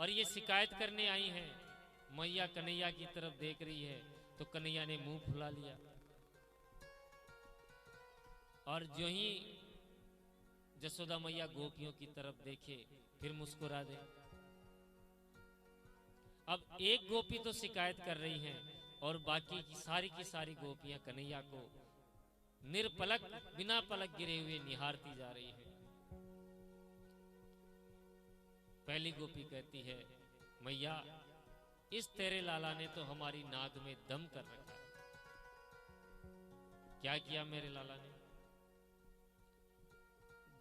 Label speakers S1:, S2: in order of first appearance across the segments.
S1: और ये शिकायत करने आई है। मैया कन्हैया की तरफ देख रही है तो कन्हैया ने मुंह फुला लिया और जो ही जसोदा मैया गोपियों की तरफ देखे फिर मुस्कुरा दे। अब एक गोपी तो शिकायत कर रही है और बाकी की सारी गोपियां कन्हैया को निर्पलक बिना पलक गिरे हुए निहारती जा रही है। पहली गोपी कहती है, मैया इस तेरे लाला ने तो हमारी नाक में दम कर रखा है। क्या किया मेरे लाला ने?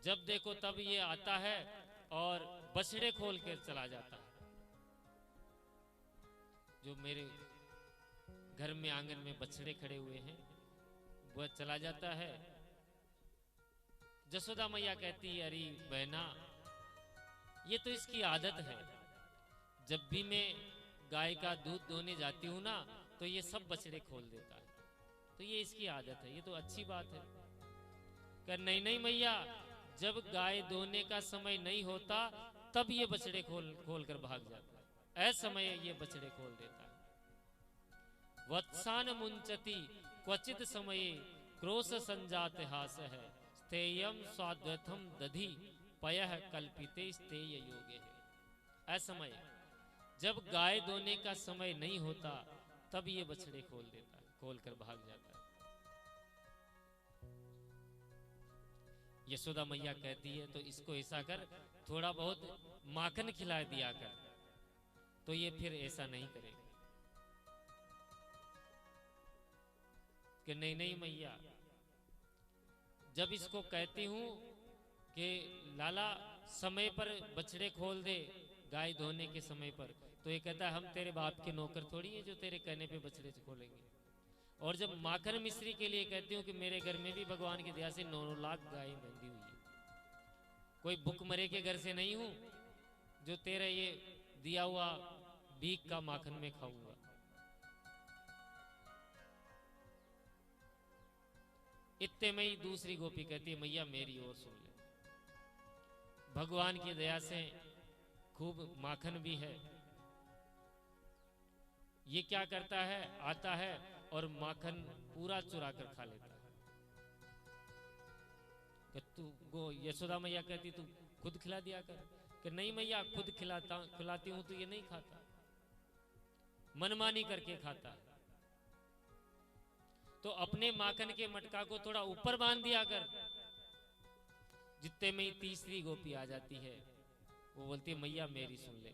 S1: जब देखो तब ये आता है और बछड़े खोल कर चला जाता है। जो मेरे घर में आंगन में बछड़े खड़े हुए हैं वह चला जाता है। जसोदा मैया कहती है, अरे बहना ये तो इसकी आदत है, जब भी मैं गाय का दूध दोने जाती हूं ना तो ये सब बछड़े खोल देता है, तो ये इसकी आदत है, ये तो अच्छी बात है। कह नहीं नहीं मैया, जब गाय दोने का समय नहीं होता तब ये बछड़े खोल कर भाग जाता है, असमय ये बछड़े खोल देता है। वत्सान मुंचति क्वचित समये क्रोश संजात हास है, स्थेयम स्वाद्वथम दधि पयः कल्पिते स्थेय योगे है। असमय जब गाय दोने का समय नहीं होता तब ये बछड़े खोल देता है, खोल कर भाग जाता है। यशोदा मैया कहती है तो इसको ऐसा कर, थोड़ा बहुत माखन खिला दिया कर, तो ये फिर ऐसा नहीं करेगा। कि नहीं नहीं मैया, जब इसको कहती हूं कि लाला समय पर बछड़े खोल दे गाय धोने के समय पर, तो ये कहता है हम तेरे बाप के नौकर थोड़ी है जो तेरे कहने पे बछड़े खोलेंगे। और जब माखन मिश्री के लिए कहती हूँ कि मेरे घर में भी भगवान की दया से 9 लाख गाय बंधी हुई है, कोई भूखमरे के घर से नहीं हूं जो तेरा ये दिया हुआ भीख का माखन में खाऊंगा। इतने में ही दूसरी गोपी कहती है, मैया मेरी ओर सुन ले, भगवान की दया से खूब माखन भी है। ये क्या करता है, आता है और माखन पूरा चुरा कर खा लेता है। कि तू यशोदा मैया कहती तू खुद खिला दिया कर। कि नहीं मैया, खुद खिलाती हूं तो ये नहीं खाता, मनमानी करके खाता है। तो अपने माखन के मटका को थोड़ा ऊपर बांध दिया कर। जितने में ही तीसरी गोपी आ जाती है, वो बोलती है मैया मेरी सुन ले,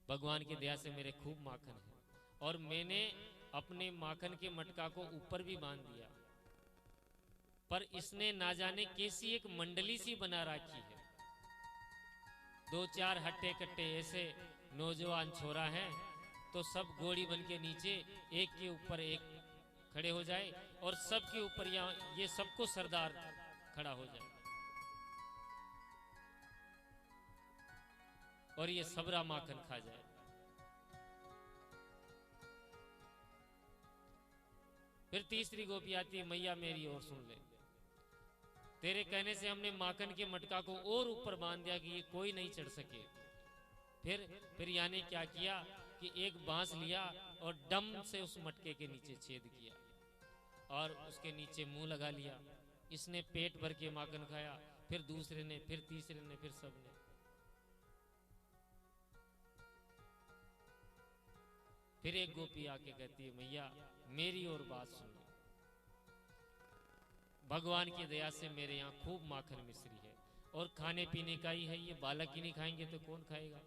S1: भगवान की दया से मेरे खूब माखन है और मैंने अपने माखन के मटका को ऊपर भी बांध दिया, पर इसने ना जाने कैसी एक मंडली सी बना रखी है। 2-4 हट्टे कट्टे ऐसे नौजवान छोरा हैं तो सब घोड़ी बन के नीचे एक के ऊपर एक खड़े हो जाए और सबके ऊपर यहाँ ये सबको सरदार खड़ा हो जाए और ये सबरा माखन खा जाए। फिर तीसरी गोपी आती है, मैया मेरी ओर सुन ले, तेरे कहने से हमने माखन के मटका को और ऊपर बांध दिया कि ये कोई नहीं चढ़ सके। फिर यानी क्या किया कि एक बांस लिया और डम से उस मटके के नीचे छेद किया और उसके नीचे मुंह लगा लिया। इसने पेट भर के माखन खाया, फिर दूसरे ने, फिर तीसरे ने, फिर सबने। फिर एक गोपी आके कहती है, मैया मेरी और बात सुन लो, भगवान की दया से मेरे यहाँ खूब माखन मिश्री है और खाने पीने का ही है, ये बालक ही नहीं खाएंगे तो कौन खाएगा।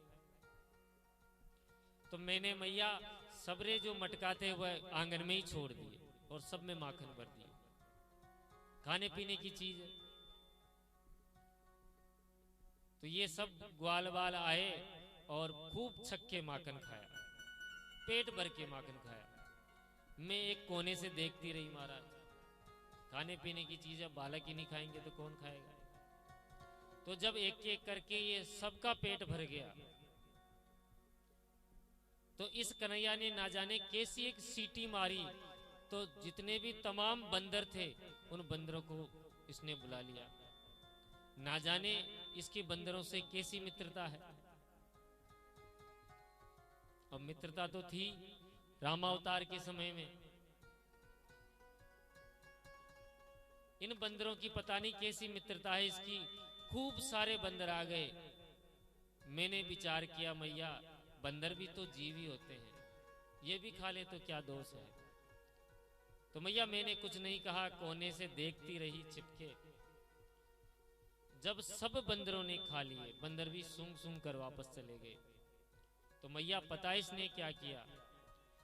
S1: तो मैंने मैया सबरे जो मटका थे वह आंगन में ही छोड़ दिए और सब में माखन भर दिए, खाने पीने की चीज है। तो ये सब ग्वाल वाल आए और खूब छक्के माखन खाया, पेट भर के माखन खाया। मैं एक कोने से देखती रही, महाराज खाने पीने की चीज है, बालक ही नहीं खाएंगे तो कौन खाएगा। तो जब एक एक करके ये सबका पेट भर गया तो इस कन्हैया ने ना जाने कैसी एक सीटी मारी, तो जितने भी तमाम बंदर थे उन बंदरों को इसने बुला लिया। ना जाने इसकी बंदरों से कैसी मित्रता है। और मित्रता तो थी रामावतार के समय में। इन बंदरों की पता नहीं कैसी मित्रता है इसकी, खूब सारे बंदर आ गए। मैंने विचार किया मैया बंदर भी तो जीव ही होते हैं, ये भी खा ले तो क्या दोष है। तो मैया मैंने कुछ नहीं कहा, कोने से देखती रही छिपके। जब सब बंदरों ने खा लिए, बंदर भी सूंघ सूंघ कर वापस चले गए। तो मैया पता इसने क्या किया,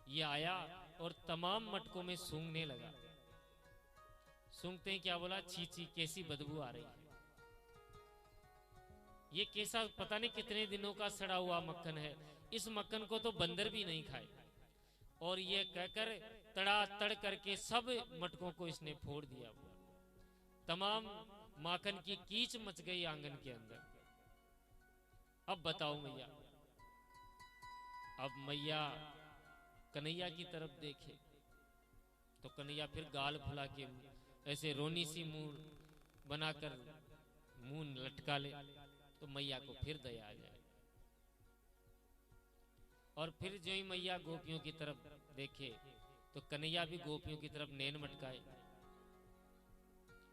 S1: ये आया और तमाम मटकों में सूंघने लगा। सूंघते ही क्या बोला, छी छी कैसी बदबू आ रही है, ये कैसा पता नहीं कितने दिनों का सड़ा हुआ मक्खन है, इस मक्खन को तो बंदर भी नहीं खाए। और ये कहकर तड़ा तड़ करके सब मटकों को इसने फोड़ दिया। तमाम माखन की कीच मच गई आंगन के अंदर। अब बताओ मैया, अब मैया कन्हैया की तरफ देखे तो कन्हैया फिर गाल फुला के ऐसे रोनी सी मुंह बनाकर मुंह लटका ले, तो मैया को फिर दया आ जाए। और फिर जो ही मैया गोपियों की तरफ देखे तो कन्हैया भी गोपियों की तरफ नैन मटकाए,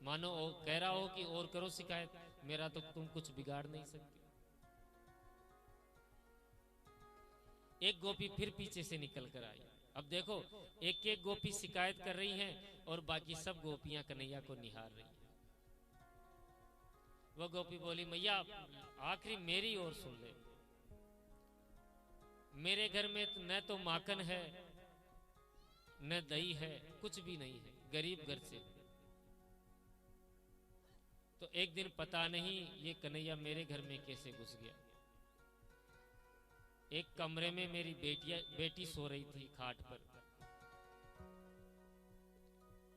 S1: मानो कह रहा हो कि और करो शिकायत, मेरा तो तुम कुछ बिगाड़ नहीं सकती। एक गोपी फिर पीछे से निकल कर आई। अब देखो एक एक गोपी शिकायत कर रही हैं और बाकी सब गोपियां कन्हैया को निहार रही हैं। वह गोपी बोली मैया आखिरी मेरी ओर सुन ले, मेरे घर में न तो माखन है न दही है, कुछ भी नहीं है, गरीब घर से। तो एक दिन पता नहीं ये कन्हैया मेरे घर में कैसे घुस गया। एक कमरे में मेरी बेटी सो रही थी खाट पर,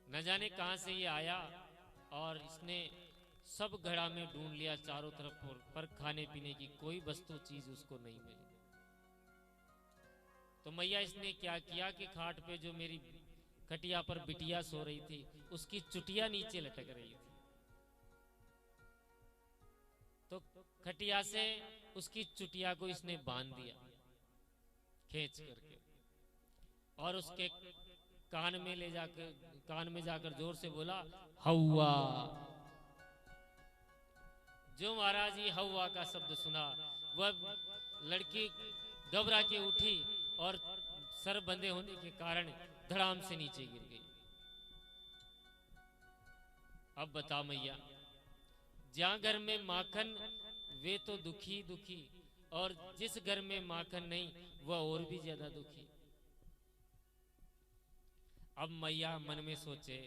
S1: न जाने कहां से ये आया और इसने सब घड़ा में ढूंढ लिया चारों तरफ, पर खाने पीने की कोई वस्तु चीज उसको नहीं मिली। तो मैया इसने क्या किया कि खाट पे जो मेरी खटिया पर बिटिया सो रही थी उसकी चुटिया नीचे लटक रही थी, तो खटिया से उसकी चुटिया को इसने बांध दिया खींच करके, और उसके कान में जाकर जोर से बोला हव्वा। जो महाराज ये हव्वा का शब्द सुना, वह लड़की घबरा के उठी और सर बंधे होने के कारण धड़ाम से नीचे गिर गई। अब बता मैया, जहां घर में माखन वे तो दुखी दुखी, और जिस घर में माखन नहीं वह और भी ज्यादा दुखी। अब मैया मन में सोचे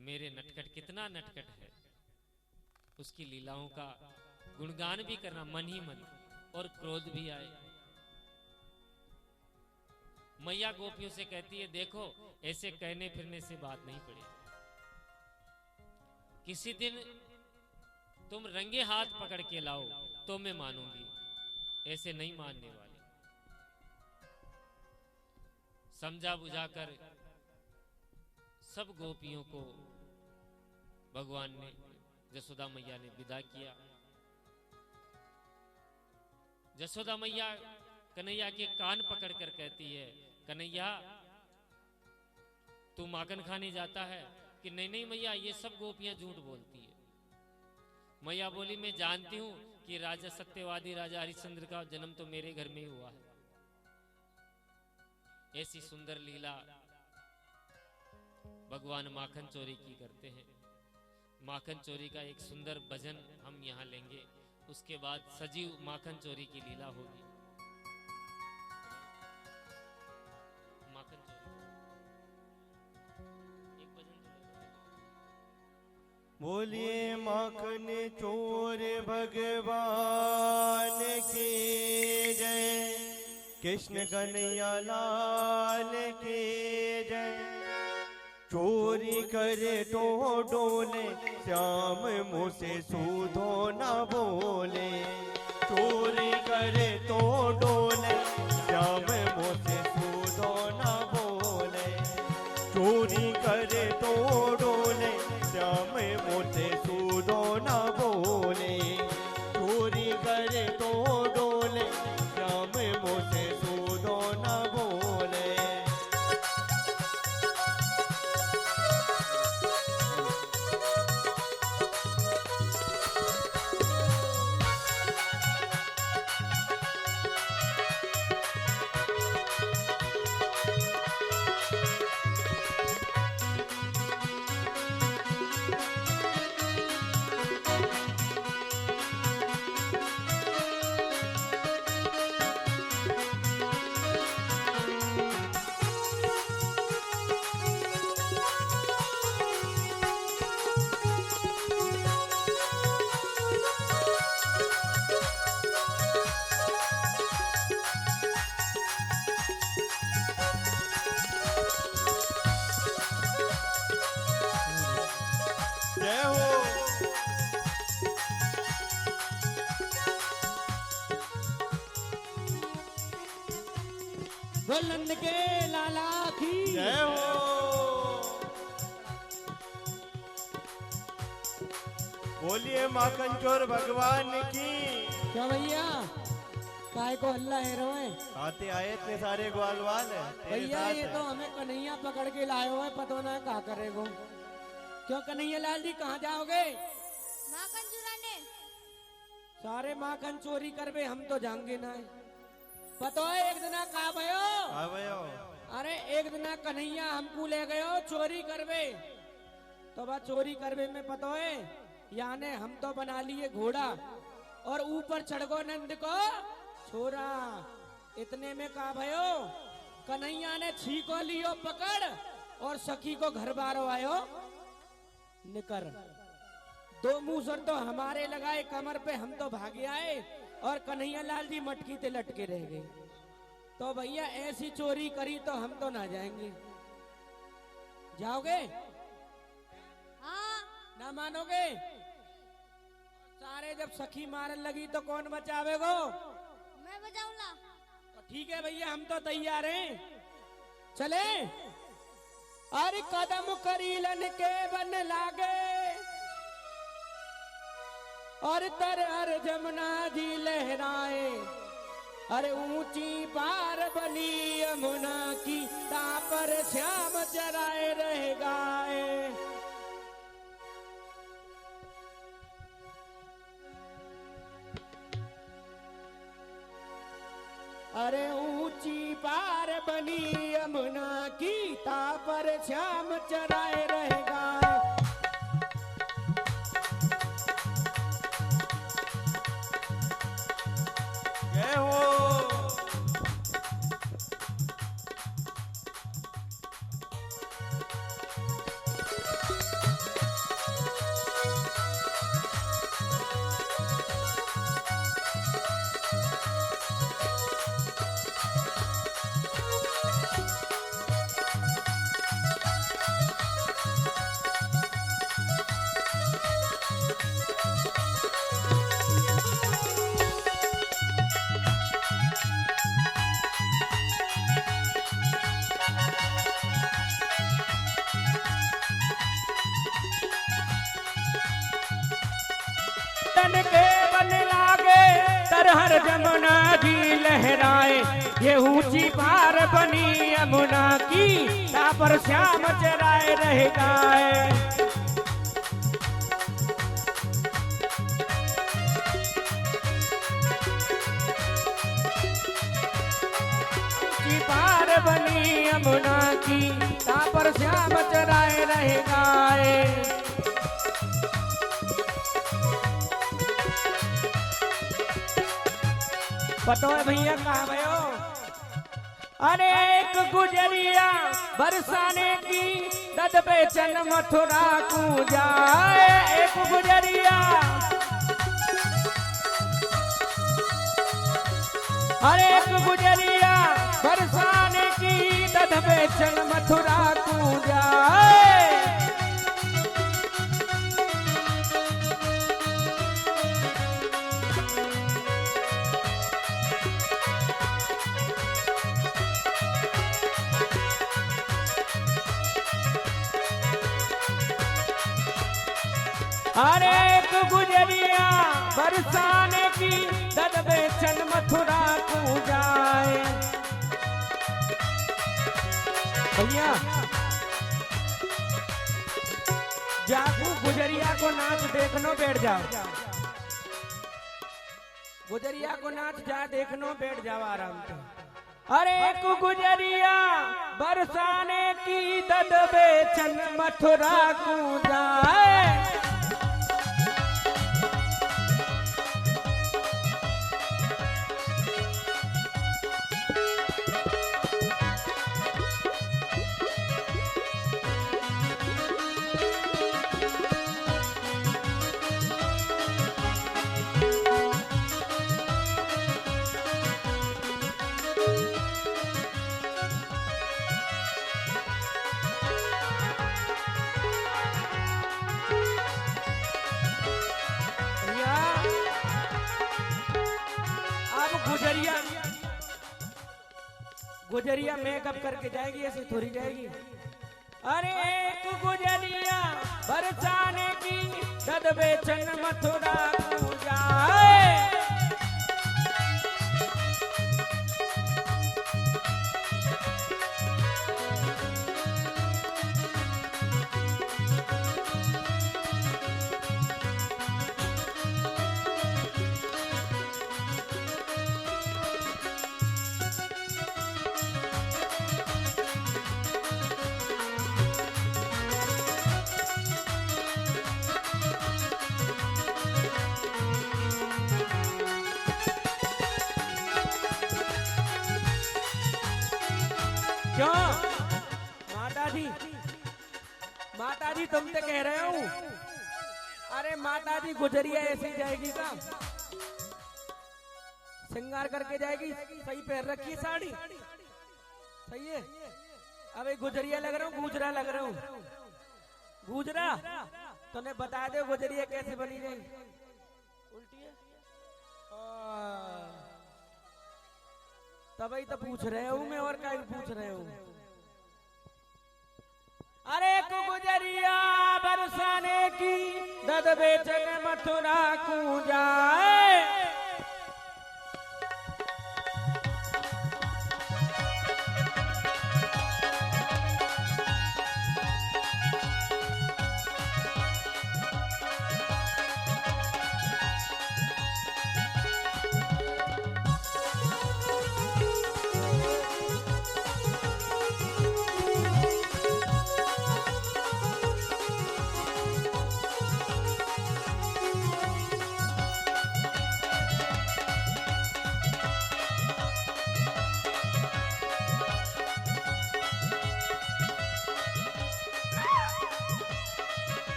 S1: मेरे नटखट कितना नटखट है, उसकी लीलाओं का गुणगान भी करना मन ही मन, और क्रोध भी आए। मैया गोपियों से कहती है देखो ऐसे कहने फिरने से बात नहीं पड़ेगी, किसी दिन तुम रंगे हाथ पकड़ के लाओ तो मैं मानूंगी, ऐसे नहीं मानने वाले। समझा बुझाकर सब गोपियों को भगवान ने, यशोदा मैया ने विदा किया। यशोदा मैया कन्हैया के कान पकड़कर कहती है कन्हैया तू माखन खाने जाता है कि नहीं नहीं मैया ये सब गोपियां झूठ बोलती है। मैया बोली मैं जानती हूं कि राजा सत्यवादी राजा हरिश्चंद्र का जन्म तो मेरे घर में ही हुआ है। ऐसी सुंदर लीला भगवान माखन चोरी की करते हैं। माखन चोरी का एक सुंदर भजन हम यहाँ लेंगे, उसके बाद सजीव माखन चोरी की लीला होगी। माखन चोरी एक भजन
S2: बोलिए माखन चोर भगवान की जय, कृष्ण कन्हैया लाल की जय। चोरी करे तो डोले श्याम मुँह से सूधो न बोले, चोरी करे तो डोले श्याम मुँह से सूधो न बोले, चोरी करे तो डोले श्याम मुँह से सूधो न बोले, चोरी करे तो डोले श्याम मुँह से सूधो न
S3: बोल नंद के लाला की
S2: जय हो। बोलिए माखन चोर भगवान की।
S3: क्या भैया काय को हल्ला है रोए?
S2: आते आए इतने सारे ग्वाल वाल
S3: भैया ये तो हमें कन्हैया पकड़ के लाए हुए, पता ना क्या करेगो। क्यों कन्हैया लाल जी कहाँ जाओगे?
S4: माखन चुराने।
S3: सारे माखन चोरी करबे, हम तो जाएंगे ना। पता है एक दिना कहा भयो? अरे एक दिना कन्हैया हमको ले गयो चोरी करबे। तो बा चोरी करबे में पता है याने हम तो बना लिए घोड़ा और ऊपर चढ़ गो नंद को छोरा। इतने में कहा भयो कन्हैया ने छीको लियो पकड़ और सखी को घर बारो आयो निकर। दो मूसर तो हमारे लगाए कमर पे, हम तो भागे आए और कन्हैया लाल जी मटकी ते लटके रह गए। तो भैया ऐसी चोरी करी तो हम तो ना जाएंगे। जाओगे?
S4: हाँ।
S3: ना मानोगे? सारे जब सखी मारन लगी तो कौन बचावेगो?
S4: मैं बचाऊंगा।
S3: तो ठीक है भैया हम तो तैयार हैं, चले। अरे कदम करीलन के बन लागे और तर हर जमुना जी लहराए। अरे ऊंची पार बनी यमुना की तापर श्याम चराए रह गाए। अरे ऊंची पार बनी यमुना की तापर श्याम चराए रहेगा।
S2: जय हो।
S3: के बन लागे तरहर जमुना जी लहराए। ये ऊंची पार बनी यमुना की तापर श्याम चराए रह गाए। ऊंची पार बनी यमुना की तापर श्याम चराए रह गाए। पतो है भैया कहाँ भयो? अरे एक गुजरिया बरसाने की दद बेचन मथुरा को जाए। एक गुजरिया अरे एक गुजरिया बरसाने की दद बेचन मथुरा को जाए। अरे एक गुजरिया बरसाने की दद बेचन मथुरा को जाए। भैया जागू गुजरिया को नाच देखनो बैठ जाओ। गुजरिया को नाच जा देखनो बैठ जाओ आराम से। अरे एक गुजरिया बरसाने की दद बेचन मथुरा को जाए। गुजरिया मेकअप करके जाएगी, ऐसे थोड़ी जाएगी। अरे एक गुजरिया बरसाने की दद बेचन मथुरा को जाए। क्यों माता जी तुमसे कह रहे हो। अरे माता जी गुजरिया ऐसी जाएगी का, श्रृंगार करके जाएगी, सही पहन रखी साड़ी, सही है। अबे गुजरिया लग रहा हूँ, गुजरा लग रहा हूँ, गुजरा। तूने बता दे गुजरिया कैसे बनी जाएगी, उल्टी है। तभी तो पूछ रहे हूँ मैं, और क्या पूछ रहे हूँ। अरे को गुजरिया बरसाने की दद बेचन मथुरा को जाए।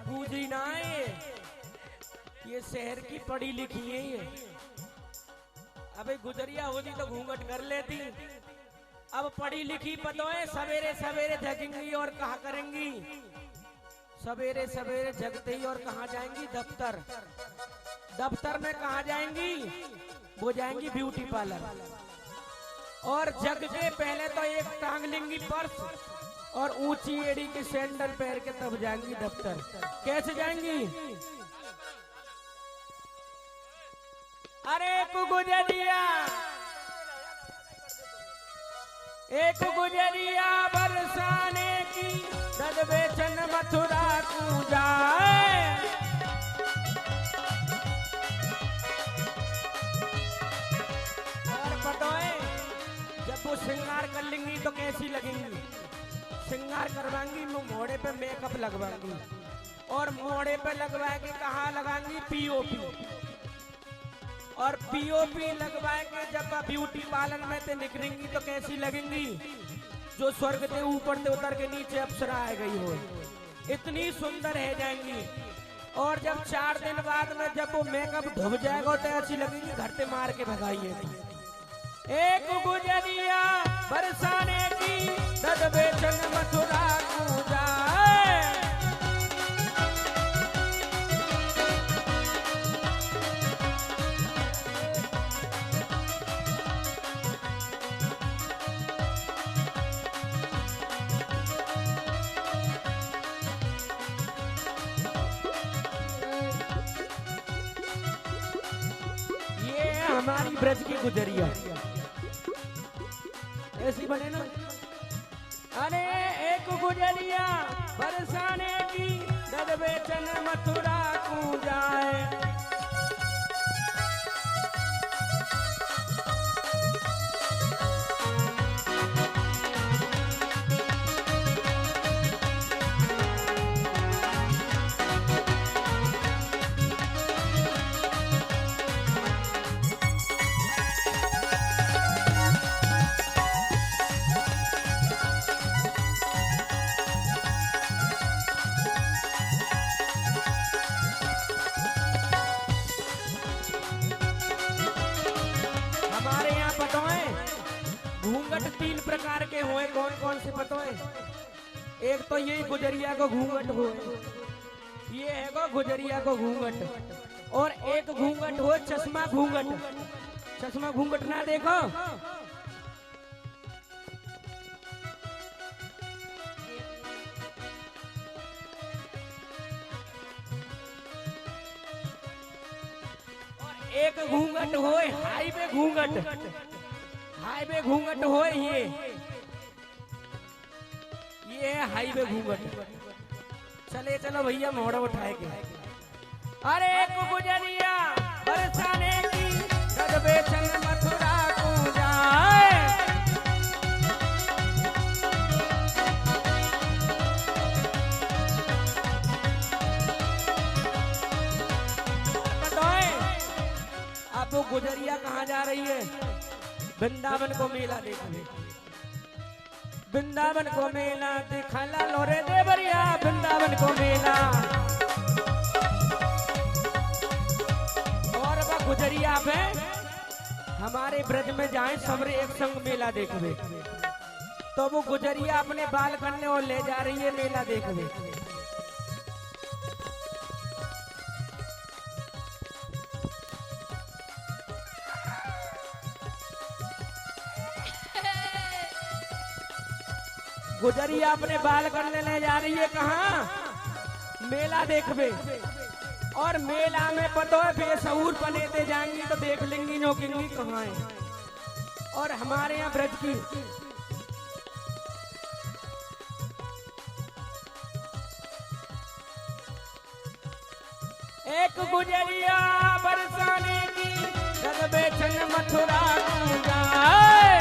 S3: गूंजी ना है, ये शहर की पढ़ी लिखी है ये। अबे गुजरिया होती तो घूंघट कर लेती, अब पढ़ी लिखी पतो है, सवेरे सवेरे जगेंगी और कहा करेंगी, सवेरे सवेरे जगते ही और कहाँ जाएंगी, दफ्तर। दफ्तर में कहाँ जाएंगी, वो जाएंगी ब्यूटी पार्लर। और जग के पहले तो एक टांग लेंगी पर्स और ऊंची एड़ी की सैंडल पहन के तब जाएंगी दफ्तर। कैसे जाएंगी? अरे एक गुजरिया बरसाने की दद बेचन मथुरा को जाए। और बताए जब वो श्रृंगार कर लेंगी तो कैसी लगेंगी? श्रृंगार करवाएंगी, मोड़े पे मेकअप लगवाएंगी और मोड़े पे लगवा के कहाँ लगाएंगी, पीओपी। और पीओपी लगवाए के जब ब्यूटी पार्लर में से निकलेंगी तो कैसी लगेंगी? जो स्वर्ग से ऊपर से उतर के नीचे अप्सरा आ गई हो, इतनी सुंदर है जाएंगी। और जब 4 दिन बाद में जब वो मेकअप धुब जाएगा तो ऐसी लगेंगी घर से मार के भगाइए। एक गुजरिया बरसाने की दद बेचन मथुरा को जाए। ये हमारी ब्रज की गुजरिया ऐसी बने ना। अरे एक गुजरिया बरसाने की दद बेचन मथुरा को जाए। तीन प्रकार के हुए, कौन कौन से पता है? एक तो ये गुजरिया को घूंघट हुए, ये है गो गुजरिया को घूंघट। और एक घूंघट हो चश्मा घूंघट। चश्मा घूंघट ना देखो, एक घूंघट हो हाईवे घूंघट। हाईवे घूंघट हो ये है हाईवे घूंघट। चले चलो भैया मोड़ा उठाए के। अरे एक गुजरिया बरसाने की रद बेचन मथुरा को जाए। अब वो गुजरिया कहाँ जा रही है? वृंदावन को मेला देखने। वृंदावन को मेला दिखला लोरे देवरिया, वृंदावन को मेला। और वह गुजरिया पे हमारे ब्रज में जाए सबरे एक संग मेला देखने। तो वो गुजरिया अपने बाल करने और ले जा रही है मेला देखने। गुजरिया अपने बाल करने ले जा रही है कहाँ? मेला देखबे। और मेला में पतो है बेसऊर पनेते जाएंगी तो देख लेंगी नोकेंगी कहाँ है। और हमारे यहाँ ब्रज की एक गुजरिया बरसाने की रद बेचन मथुरा को जाए।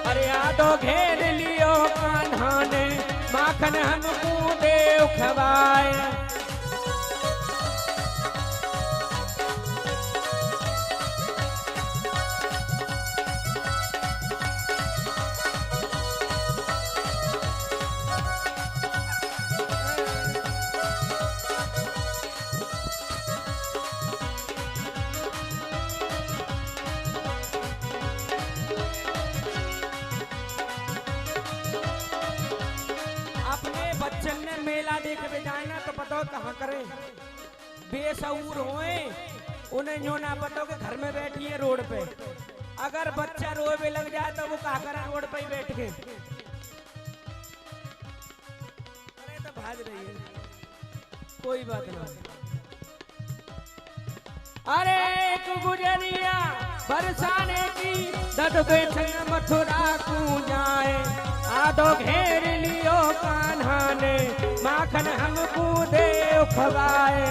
S3: अरे आदो घेर लियो कान्हा ने, माखन हमको देव खवाए। देखने जाए ना तो पता कहाँ करे? बेसऊर होए उन्हें जो ना पता कि घर में बैठी है रोड पे। अगर बच्चा रोए में लग जाए तो वो क्या करे? रोड पे ही बैठ के अरे तो भाग रही है, कोई बात नहीं। अरे एक गुजरिया बरसाने की दद बेचन मथुरा को जाए। आदो घेर लियो कान्हा ने, माखन हमको देव खवाए।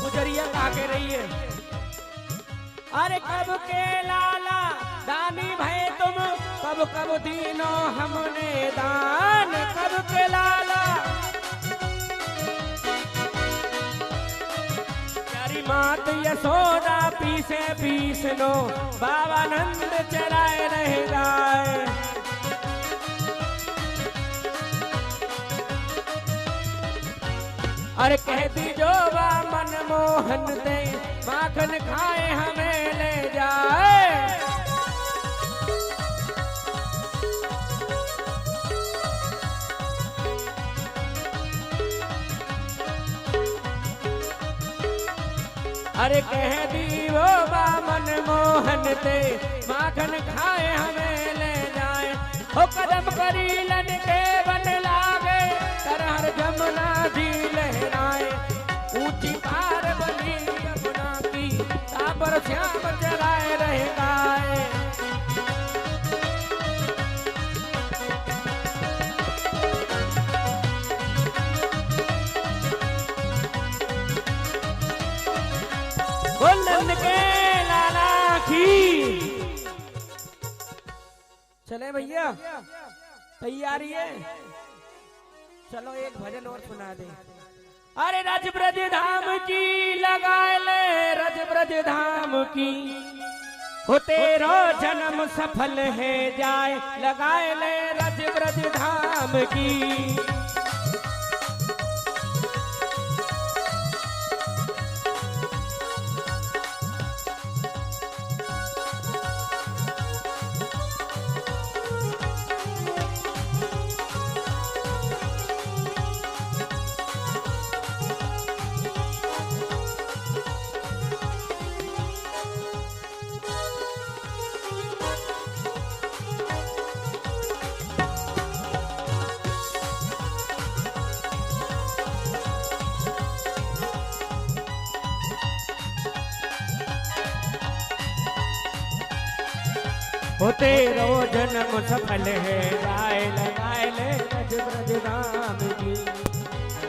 S3: गुजरिया कहा कह रही है? अरे कब के लाला दानी भय तुम, कब कब दीनो हमने दान। कब के लाला मात यशोदा पीसे पीसनो, बाबा नंद चराए रह जाए। अरे कहती जो बा मनमोहन दे, माखन खाए हमें ले जाए। अरे कह दी वो बा मनमोहन ते, माखन खाए हमें ले जाए। ओ कदम करी लन के बन लागे, तरहर जमुना जी लहराए। ऊंची पार बनी यमुना की, तापर श्याम चराए रह गाए। नंद के लाला की। चले भैया तैयारी है? चलो एक भजन और सुना दे। अरे रज ब्रज धाम की लगाए ले, रज ब्रज धाम की हो तेरो जन्म सफल है जाए। लगाए ले रज ब्रज धाम की। हो तेरो जन्म सफल है, गाय ले रज ब्रज धाम की।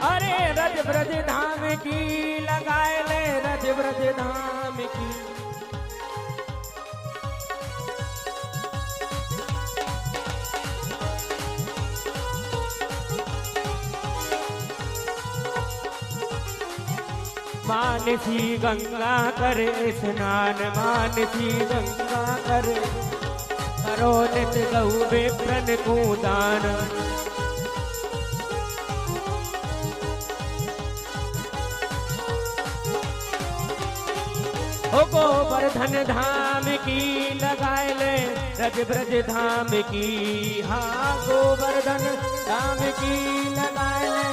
S3: अरे रज ब्रज धाम की, लगाए ले रज ब्रज धाम की। मानसी गंगा करे स्नान, मानसी गंगा करे, करो नित गौ विप्रन को दान। ओ गोवर्धन धाम की, लगाए ले रज ब्रज धाम की। हाँ गोवर्धन धाम की, लगाए ले।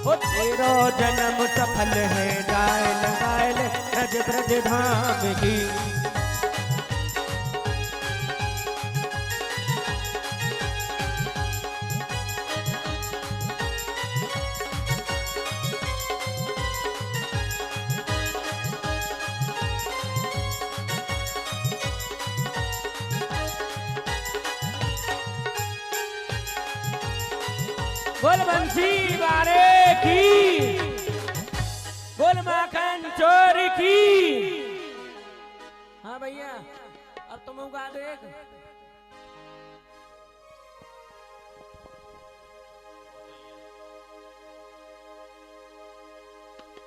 S3: ओ तेरो जन्म सफल है, लगाए ले रज ब्रज धाम की। बोल बंसी बारे की, बोल माखन चोर की। हाँ भैया अब तुम गा दो एक।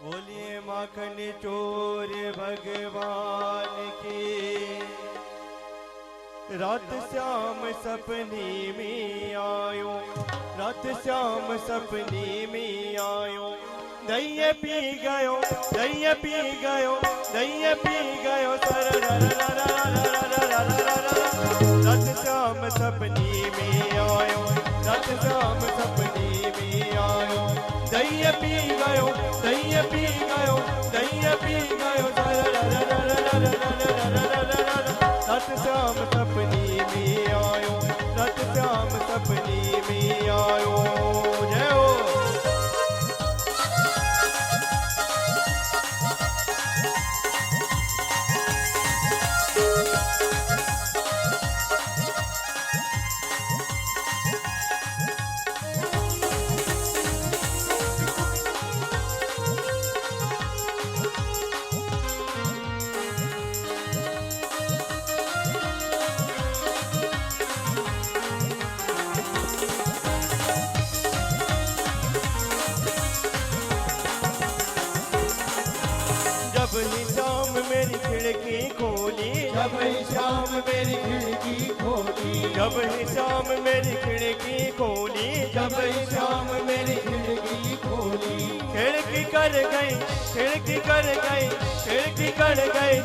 S2: बोलिए माखन चोर भगवान की। रात श्याम सपने में आयो, रात श्याम सपने में आयो। दही पी गयो, दही पी गयो, दही पी गयो। रात श्याम सपने में आयो, रात श्याम सपने में आयो। दही पी गयो, दही पी गयो, दही पी गयो। रात श्याम सपने में आयो, रात श्याम सपने में आयो। जय हो। जब ही शाम मेरी खिड़की खोली, जब ही शाम मेरी खिड़की खोली, जब ही शाम मेरी खिड़की खोली, जब ही शाम मेरी खिड़की खोली। खिड़की कर गई, खिड़की कर गई, खिड़की कर गई।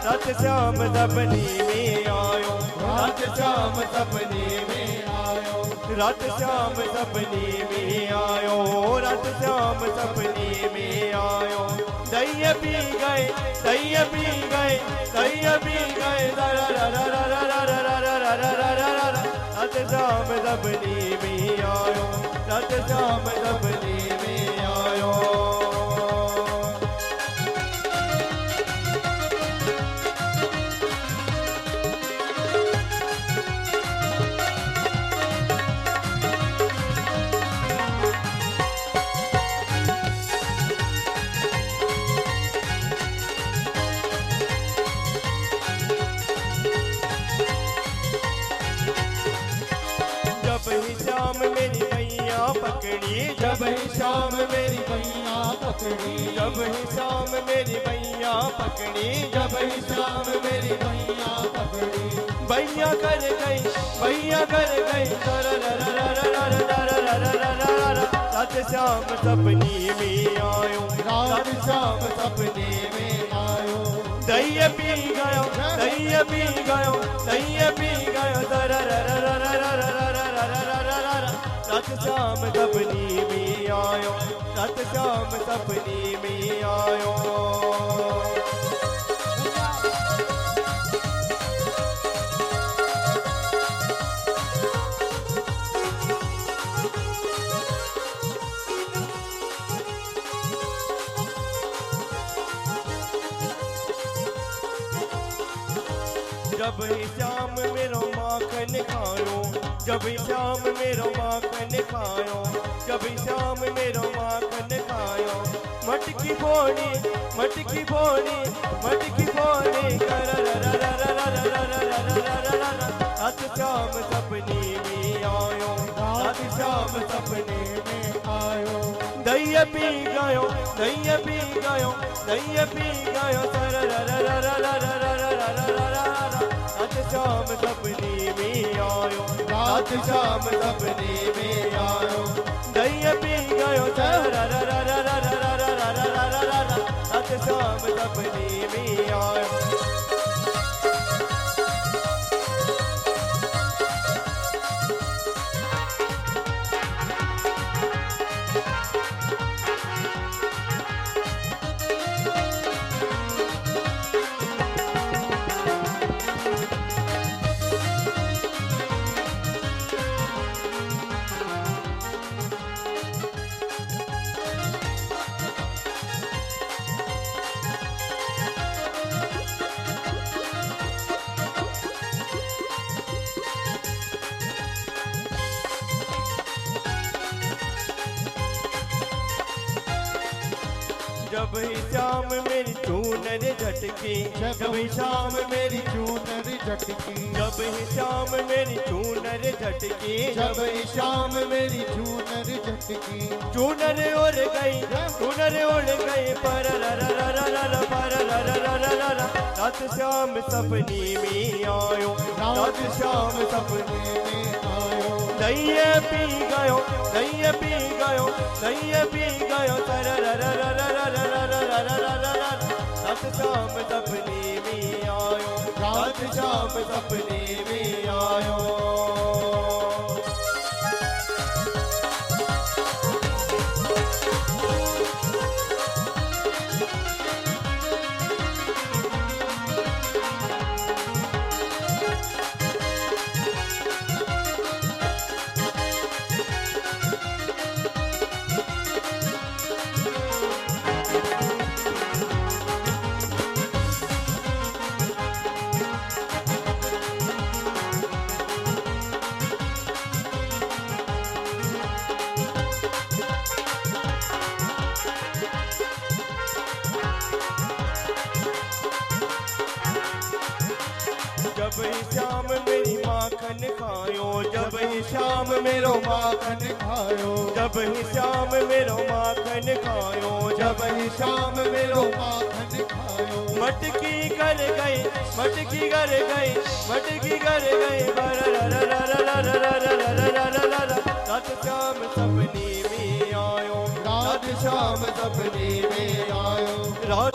S2: रात श्याम सपने में आयो, रात श्याम सपने में आयो। रात श्याम सपने में आयो, रात श्याम सपने में आयो। दही पी गए, दही पी गए, दही पी गए। रात श्याम सपने में आयो, रात श्याम सपने में आयो। जब ही शाम मेरी मैया पकड़ी, जब ही शाम मेरी मैया पकड़ी, जब ही शाम मेरी मैया पकड़ी, जब ही शाम मेरी मैया पकड़ी। भैया कर गई, भैया कर गई। रात श्याम सपने में आयो, रात श्याम सपने में आयो। दही पी गयो, दही पी गयो, दही पी गयो। रात श्याम सपने में आयो, रात श्याम सपने में आयो। जब ही श्याम मेरो माखन खायो, जब ही श्याम मेरो माखन खायो, जब ही श्याम मेरो माखन खायो। मटकी फोड़ी, मटकी फोड़ी, मटकी फोड़ी कर रात श्याम सपने में आयो, रात श्याम सपने में आयो। दही पी गयो, दही पी गयो, दही पी गयो सर रात श्याम सपने में आयो, रात श्याम सपने में आयो। दही पी गयो सर रात श्याम सपने में आयो। जब ही शाम मेरी चूनर झटकी, जब ही शाम मेरी चूनर झटकी, जब ही शाम मेरी चूनर झटकी, जब ही शाम मेरी चूनर झटकी। चूनर उड़ गई, चूनर उड़ गई पर रात श्याम सपने में आयो, रात श्याम सपने में आयो। दही पी गयो, दही पी गयो, दही पी गयो सर रात श्याम सपने में आयो, रात श्याम सपने में आयो। जब ही श्याम मेरी माखन खायो, जब ही श्याम मेरो माखन खायो, जब ही श्याम मेरो माखन खायो, जब ही श्याम मेरो माखन खायो। मटकी कर गई, मटकी कर गई, मटकी कर गई रात श्याम सपने में आयो, रात श्याम सपने में आयो। रात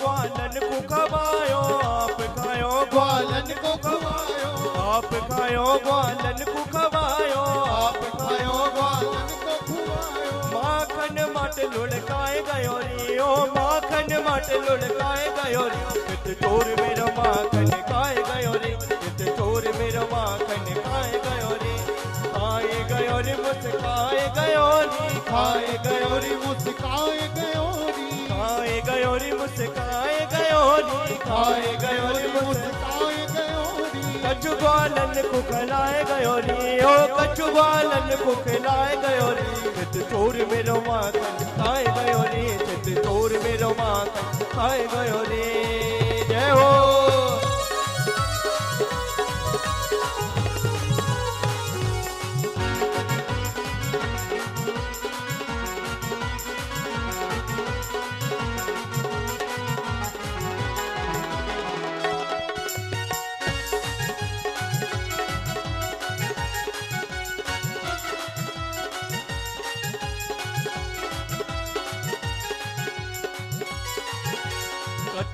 S2: ग्वालन को खवायो, आप खायो ग्वालन को खवायो, आप खायो ग्वालन को खवायो, आप खायो ग्वालन को खवायो। माखन मट लुढ़काए गयो रे, ओ माखन मट लुढ़काए गयो रे। कित चोर मेरा माखन खाए गयो रे, कित चोर मेरा माखन खाए गयो रे। खाए गयो रे मुस्काए गयो रे, खाए गयो रे मुस्काए गयो रे। खाए गयो रे मुस्काए गयो रे, खाए गयो रे मुस्काए गयो रे। कछु ग्वालन को खिलाए गयो रे, ओ कछु ग्वालन को खिलाए गयो रे। चित चोर मेरो माखन खाए गयो रे, चित चोर मेरो माखन खाए गयो रे। जय हो।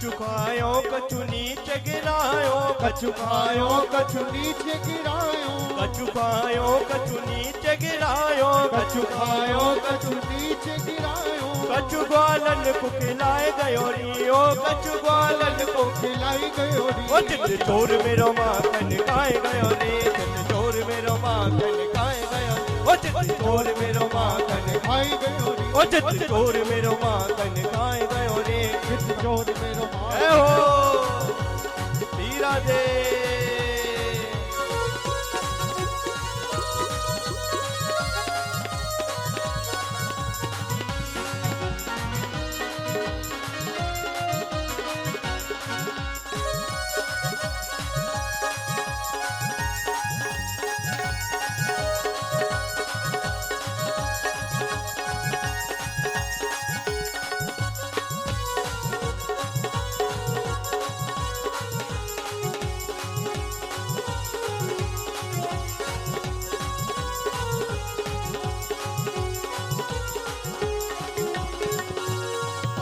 S2: कछु खायो कछु नीचे गिरायो, कछु खायो कछु नीचे गिरायो, कछु खायो कछु नीचे गिरायो, कछु खायो कछु नीचे गिरायो, कछु ग्वालन को खिलाए गयो रियो, कछु ग्वालन को खिलाई गयो री। ओ चित चोर मेरो माखन खाए गयो रे, चित चोर मेरो माखन खाए गयो, ओ चित चोर मेरो माखन खाए गयो रे, ओ चित चोर मेरो माखन खाए गयो रे, चित चोर मेरो माखन। ए हो तीरा दे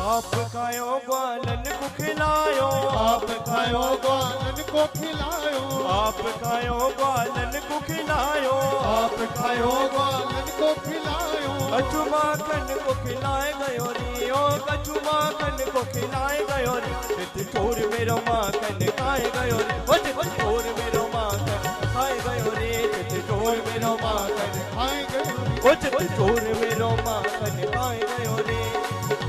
S2: आप खायो ग्वालन को खिलायो, आप खायो ग्वालन को खिलायो, आप खायो ग्वालन को खिलायो, आप खायो ग्वालन को खिलायो, कछु माखन को खिलाए गयो रियो, कछु माखन को खिलाए गयो रे, चित चोर मेरो माखन खाए गयो रे, ओ चित चोर मेरो माखन खाए गयो रे, चित चोर मेरो माखन खाए गयो रे, ओ चित चोर मेरो माखन खाए गयो रे,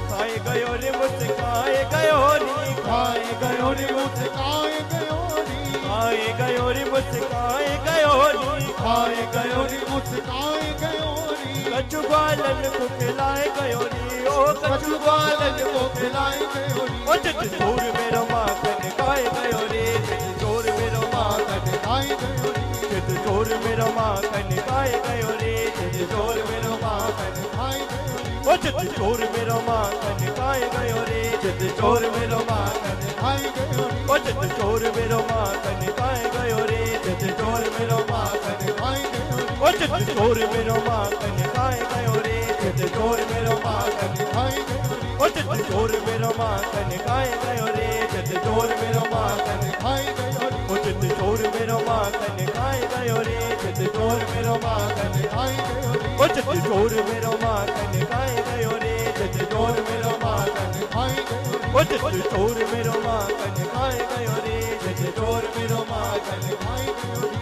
S2: खाए गयो रे मुस्काए गयो रे, खाए गयो रे मुस्काए गयो रे, खाए गयो रे मुस्काए गयो रे, खाए गयो रे मुस्काए गयो रे, कछु ग्वालन को खिलाए गयो रे, ओ कछु ग्वालन को खिलाए गयो रे, ओ चित चोर मेरो माखन खाए गयो रे, चित चोर मेरो माखन खाए गयो रे, चित चोर मेरो माखन खाए गयो रे, चित चोर मेरो माखन खाए गयो रे, ओ चित चोर मेरो माखन खाए गयो रे, चित चोर मेरो माखन खाए गयो रे, ओ चित चोर मेरो माखन खाए गयो रे, चित चोर मेरो माखन खाए गयो रे, ओ चित चोर मेरो माखन खाए गयो रे, चित चोर मेरो माखन खाए गयो रे, ओ चित चोर मेरो माखन खाए गयो रे, चित चोर मेरो माखन खाए गयो रे, ओ चित चोर मेरो माखन खाए गयो रे, चित चोर मेरो माखन खाए गयो रे, ओ चित चोर मेरो माखन खाए गयो रे, चित चोर मेरो माखन खाए गयो रे, ओ चित चोर मेरो माखन खाए गयो रे, चित चोर मेरो माखन खाए गयो रे,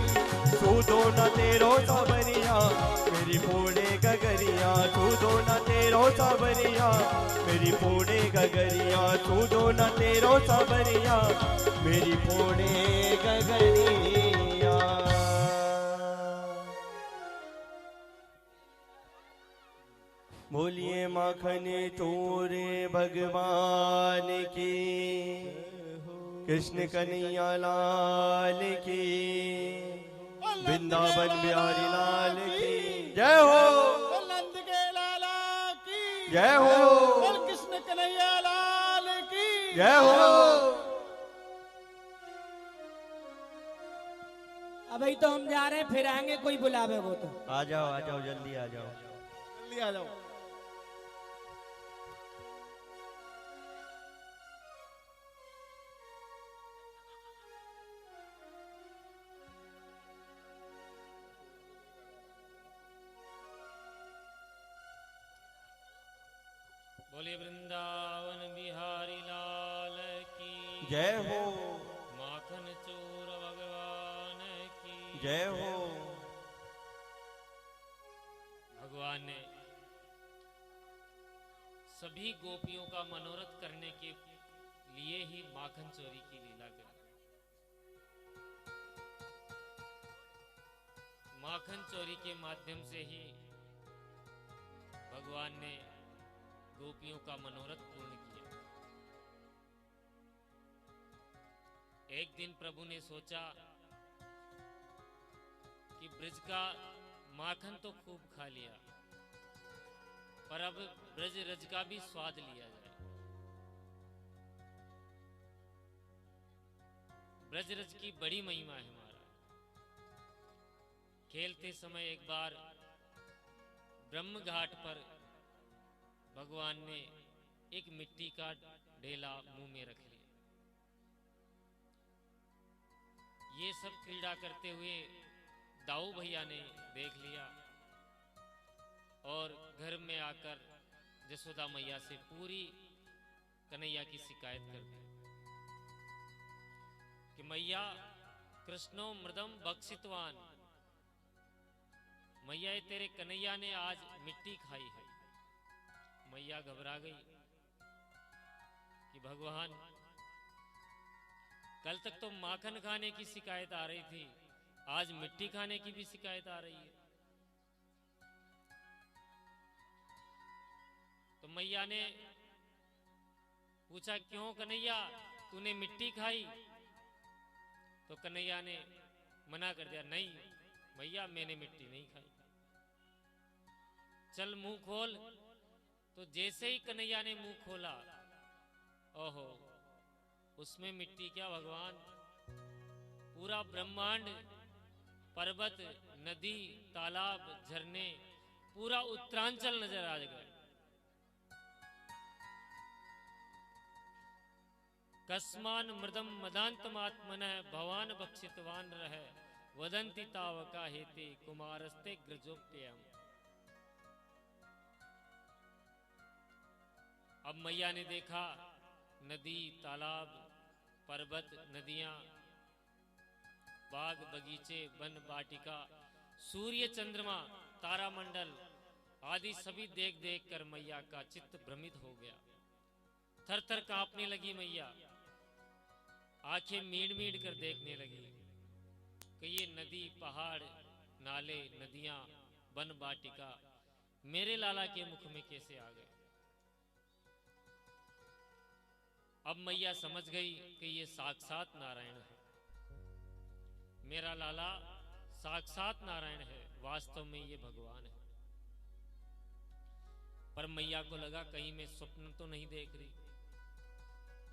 S2: सूदो न तेरो साबरिया मेरी फोड़े गगरिया, सूदो न तेरो साबरिया मेरी फोड़े गगरिया, सूदो न तेरो साबरिया मेरी फोड़े गगरिया। बोलिए माखन चोरे भगवान की, कृष्ण कन्हैया लाल की, वृंदावन बिहारी लाल की जय हो,
S5: नंद के लाला की
S2: जय हो,
S5: कृष्ण कन्हैया लाल की
S2: जय हो।
S3: अभी तो हम जा रहे हैं, फिर आएंगे, कोई बुलावे वो तो।
S2: आ जाओ जल्दी आ जाओ,
S5: जल्दी आ जाओ।
S1: बोले वृंदावन बिहारी लाल की
S2: जय हो,
S1: माखन चोर भगवान की
S2: जय हो।
S1: भगवान ने सभी गोपियों का मनोरथ करने के लिए ही माखन चोरी की लीला करी। माखन चोरी के माध्यम से ही भगवान ने गोपियों का मनोरथ पूर्ण किया। एक दिन प्रभु ने सोचा कि ब्रज का माखन तो खूब खा लिया, पर अब ब्रज रज का भी स्वाद लिया जाए। ब्रज रज की बड़ी महिमा है महाराज। खेलते समय एक बार ब्रह्म घाट पर भगवान ने एक मिट्टी का ढेला मुंह में रख लिया। ये सब क्रीड़ा करते हुए दाऊ भैया ने देख लिया और घर में आकर जसोदा मैया से पूरी कन्हैया की शिकायत कर दी कि मैया कृष्णो मृदम बक्षितवान, मैया ये तेरे कन्हैया ने आज मिट्टी खाई है। मैया घबरा गई कि भगवान कल तक तो माखन खाने की शिकायत आ रही थी, आज मिट्टी खाने की भी शिकायत आ रही है। तो मैया ने पूछा क्यों कन्हैया तूने मिट्टी खाई? तो कन्हैया ने मना कर दिया, नहीं भैया मैंने मिट्टी नहीं खाई। चल मुंह खोल। तो जैसे ही कन्हैया ने मुंह खोला, ओहो उसमें मिट्टी क्या भगवान, पूरा ब्रह्मांड, पर्वत, नदी, तालाब, झरने, पूरा उत्तरांचल नजर आ गया। कस्मान मृदम मदांतमात्मनः भवान बक्षितवान रहे वदंति तावका हेते कुमारस्ते ग्रजोप्ययम्। अब मैया ने देखा नदी, तालाब, पर्वत, नदियां, बाग बगीचे, वन वाटिका, सूर्य, चंद्रमा, तारामंडल आदि सभी देख देख कर मैया का चित्त भ्रमित हो गया। थर थर कांपने लगी मैया, आंखें मीड़ मीड़ कर देखने लगी कि ये नदी, पहाड़, नाले, नदियां, वन वाटिका मेरे लाला के मुख में कैसे आ गए। अब मैया समझ गई कि ये साक्षात नारायण है, मेरा लाला साक्षात नारायण है, वास्तव में ये भगवान है। पर मैया को लगा कहीं मैं स्वप्न तो नहीं देख रही।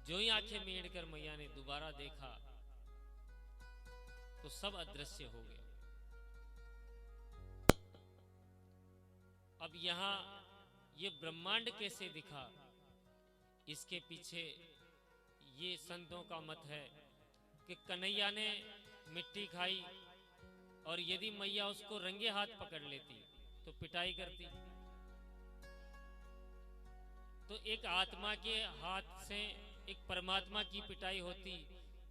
S1: जो ही आंखें मेड़ कर मैया ने दोबारा देखा तो सब अदृश्य हो गया। अब यहां ये ब्रह्मांड कैसे दिखा, इसके पीछे ये संतों का मत है कि कन्हैया ने मिट्टी खाई और यदि मैया उसको रंगे हाथ पकड़ लेती तो पिटाई करती। तो एक आत्मा के हाथ से एक परमात्मा की पिटाई होती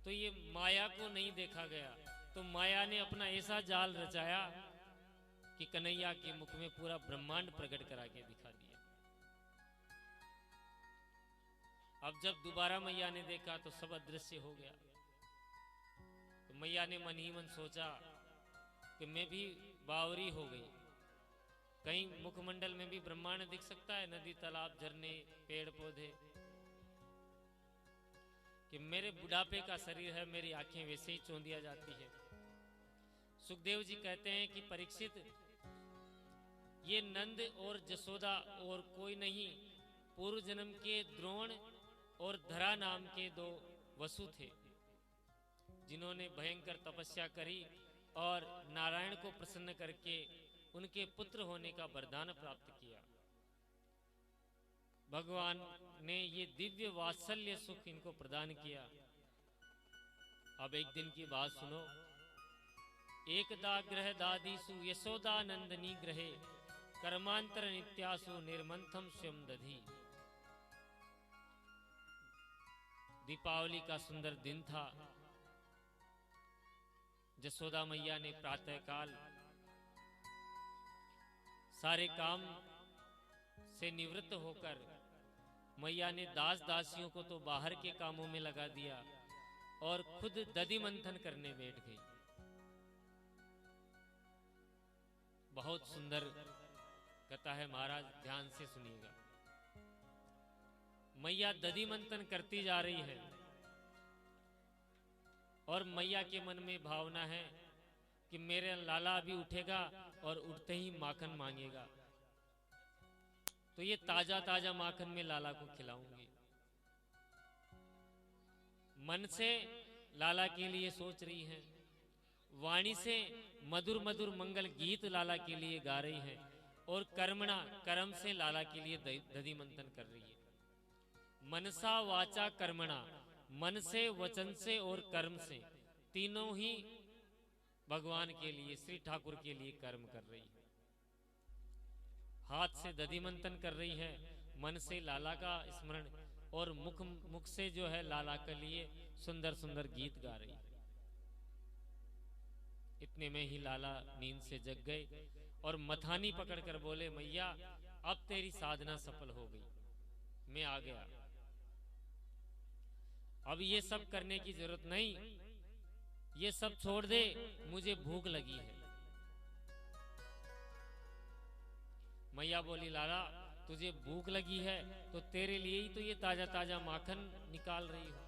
S1: तो ये माया को नहीं देखा गया। तो माया ने अपना ऐसा जाल रचाया कि कन्हैया के मुख में पूरा ब्रह्मांड प्रकट करा के दिखा दिया। अब जब दोबारा मैया ने देखा तो सब अदृश्य हो गया। तो मैया ने मन ही मन सोचा कि मैं भी बावरी हो गई, कहीं मुखमंडल में भी ब्रह्मांड दिख सकता है, नदी, तालाब, झरने, पेड़ पौधे, कि मेरे बुढ़ापे का शरीर है, मेरी आंखें वैसे ही चौंधिया जाती है। सुखदेव जी कहते हैं कि परीक्षित, ये नंद और जसोदा और कोई नहीं, पूर्व जन्म के द्रोण और धरा नाम के दो वसु थे, जिन्होंने भयंकर तपस्या करी और नारायण को प्रसन्न करके उनके पुत्र होने का वरदान प्राप्त किया। भगवान ने ये दिव्य वात्सल्य सुख इनको प्रदान किया। अब एक दिन की बात सुनो। एकदा ग्रह दादीसु यशोदानंदनी ग्रहे कर्मांतर नित्यासु निर्मंथम स्वयं दधी। दीपावली का सुंदर दिन था। जसोदा मैया ने प्रातःकाल सारे काम से निवृत्त होकर मैया ने दास दासियों को तो बाहर के कामों में लगा दिया और खुद दधि मंथन करने बैठ गई। बहुत सुंदर कथा है महाराज, ध्यान से सुनिएगा। मैया दधि मंथन करती जा रही है और मैया के मन में भावना है कि मेरे लाला अभी उठेगा और उठते ही माखन मांगेगा, तो ये ताजा ताजा माखन में लाला को खिलाऊंगी। मन से लाला के लिए सोच रही है, वाणी से मधुर मधुर मंगल गीत लाला के लिए गा रही है और कर्मणा कर्म से लाला के लिए दधि मंथन कर रही है। मनसा वाचा कर्मणा, मन से, वचन से और कर्म से तीनों ही भगवान के लिए, श्री ठाकुर के लिए कर्म कर रही है। हाथ से दधि मंथन कर रही है, मन से लाला का स्मरण, और मुख से जो है लाला के लिए सुंदर सुंदर गीत गा रही है। इतने में ही लाला नींद से जग गए और मथानी पकड़कर बोले, मैया अब तेरी साधना सफल हो गई, मैं आ गया, अब ये सब करने की जरूरत नहीं, ये सब छोड़ दे, मुझे भूख लगी है। मैया बोली, लाला तुझे भूख लगी है तो तेरे लिए ही तो ये ताजा ताजा माखन निकाल रही हो,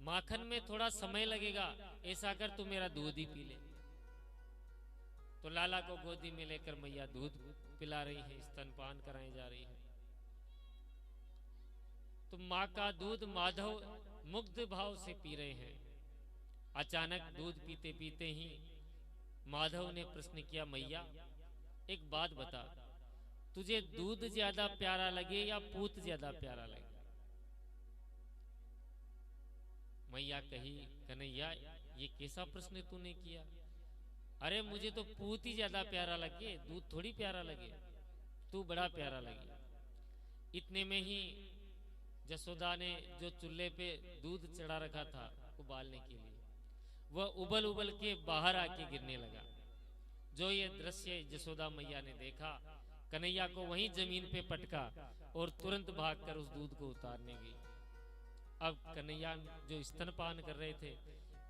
S1: माखन में थोड़ा समय लगेगा, ऐसा कर तू मेरा दूध ही पी ले। तो लाला को गोदी में लेकर मैया दूध पिला रही है, स्तनपान कराई जा रही है। तो माँ का दूध माधव मुग्ध भाव से पी रहे हैं। अचानक दूध पीते पीते ही माधव ने प्रश्न किया, मैया एक बात बता, तुझे दूध ज्यादा प्यारा लगे या पूत ज्यादा प्यारा लगे? मैया कही, कन्हैया ये कैसा प्रश्न तूने किया? अरे मुझे तो पूत ही ज्यादा प्यारा लगे, दूध थोड़ी प्यारा लगे, तू बड़ा प्यारा लगे। इतने में ही जसोदा ने जो चूल्हे पे दूध चढ़ा रखा था उबालने के लिए, वह उबल उबल के बाहर आके गिरने लगा। जो ये दृश्य जसोदा मैया ने देखा, कन्हैया को वहीं जमीन पे पटका और तुरंत भागकर उस दूध को उतारने गई। अब कन्हैया जो स्तनपान कर रहे थे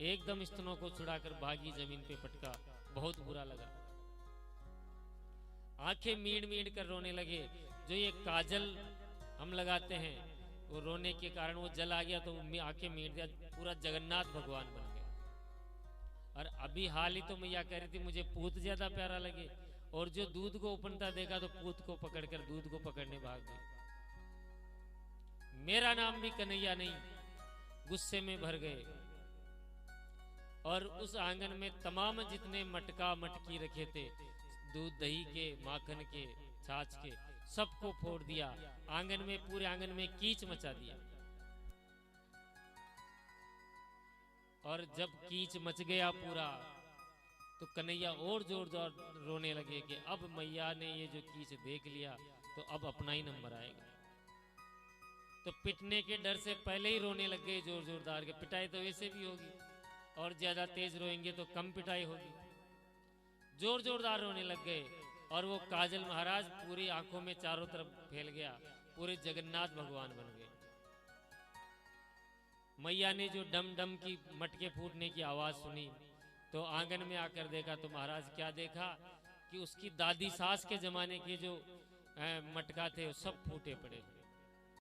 S1: एकदम स्तनों को छुड़ाकर भागी, जमीन पे पटका, बहुत बुरा लगा। आंखें मीड़ मीड़ कर रोने लगे। जो ये काजल हम लगाते हैं वो रोने के कारण वो जल आ गया तो आंखें मीड़ दिया, पूरा जगन्नाथ भगवान बन गया। और अभी हाल ही तो मैया कह रही थी मुझे पूत ज्यादा प्यारा लगे, और जो दूध को उपनता देखा तो पूत को पकड़कर दूध को पकड़ने भाग गई। मेरा नाम भी कन्हैया नहीं, गुस्से में भर गए और उस आंगन में तमाम जितने मटका मटकी रखे थे, दूध दही के, माखन के, छाछ के, सबको फोड़ दिया। आंगन में, पूरे आंगन में कीच मचा दिया। और जब कीच मच गया पूरा, तो कन्हैया और जोर जोर रोने लगे कि अब मैया ने ये जो कीच देख लिया तो अब अपना ही नंबर आएगा। तो पिटने के डर से पहले ही रोने लग गए जोर जोरदार के। पिटाई तो वैसे भी होगी और ज्यादा तेज रोएंगे तो कम पिटाई होगी। जोर जोरदार रोने लग गए और वो काजल महाराज पूरी आंखों में चारों तरफ फैल गया, पूरे जगन्नाथ भगवान बन गए। मैया ने जो डम डम की मटके फूटने की आवाज सुनी तो आंगन में आकर देखा तो महाराज क्या देखा कि उसकी दादी सास के जमाने के जो मटका थे वो सब फूटे पड़े।